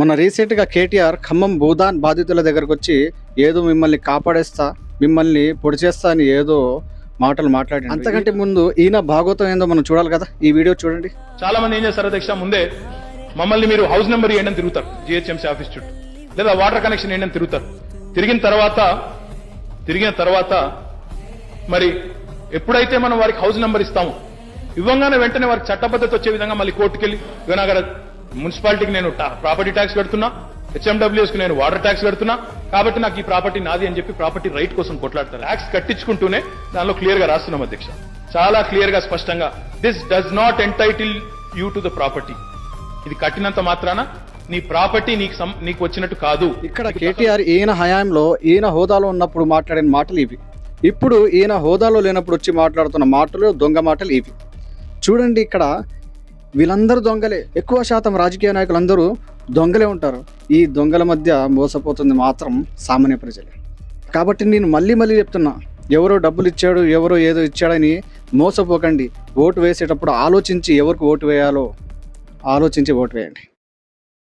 మొన్న రీసెంట్గా కేటీఆర్ ఖమ్మం భూదాన్ బాధితుల దగ్గరకు వచ్చి ఏదో మిమ్మల్ని కాపాడేస్తా, మిమ్మల్ని పొడి చేస్తా అని ఏదో మాటలు మాట్లాడి, అంతకంటే ముందు ఈయన భాగవతం ఏందో మనం చూడాలి కదా. ఈ వీడియో చూడండి. చాలా మంది ఏం చేస్తారు అధ్యక్ష, ముందే మమ్మల్ని మీరు హౌస్ నెంబర్ ఏంటని తిరుగుతారు, జిహెచ్ఎంసీ ఆఫీస్ చుట్టూ, లేదా వాటర్ కనెక్షన్ ఏంటని తిరుగుతారు. తిరిగిన తర్వాత మరి ఎప్పుడైతే మనం వారికి హౌస్ నెంబర్ ఇస్తామో, ఇవ్వంగానే వెంటనే వారికి చట్టబద్ధత వచ్చే విధంగా మళ్ళీ కోర్టుకెళ్ళి యువనగర్ మున్సిపాలిటీకి నేను ప్రాపర్టీ ట్యాక్స్ కడుతున్నా, హెచ్ఎండబ్ల్యూఎస్ కి నేను వాటర్ ట్యాక్స్ కడుతున్నా, కాబట్టి నాకు ఈ ప్రాపర్టీ నాది అని చెప్పి ప్రాపర్టీ రైట్ కోసం కొట్లాడతారు. ట్యాక్స్ కట్టించుకుంటూనే దానిలో క్లియర్ గా రాస్తున్నాం అధ్యక్ష, చాలా క్లియర్ గా స్పష్టంగా, this does not entitle you to the property. ఇది కట్టినంత మాత్రాన నీ ప్రాపర్టీ నీకు వచ్చినట్టు కాదు. ఇక్కడ కేటీఆర్ ఈయన హయాంలో ఈయన హోదాలో ఉన్నప్పుడు మాట్లాడిన మాటలు ఇవి, ఇప్పుడు ఈయన హోదాలో లేనప్పుడు వచ్చి మాట్లాడుతున్న మాటలు దొంగ మాటలు ఇవి. చూడండి, ఇక్కడ వీళ్ళందరూ దొంగలే. ఎక్కువ శాతం రాజకీయ నాయకులందరూ దొంగలే ఉంటారు. ఈ దొంగల మధ్య మోసపోతుంది మాత్రం సామాన్య ప్రజలే. కాబట్టి నేను మళ్ళీ చెప్తున్నా, ఎవరో డబ్బులు ఇచ్చాడు, ఎవరో ఏదో ఇచ్చాడని మోసపోకండి. ఓటు వేసేటప్పుడు ఆలోచించి ఎవరికి ఓటు వేయాలో ఆలోచించి ఓటు వేయండి.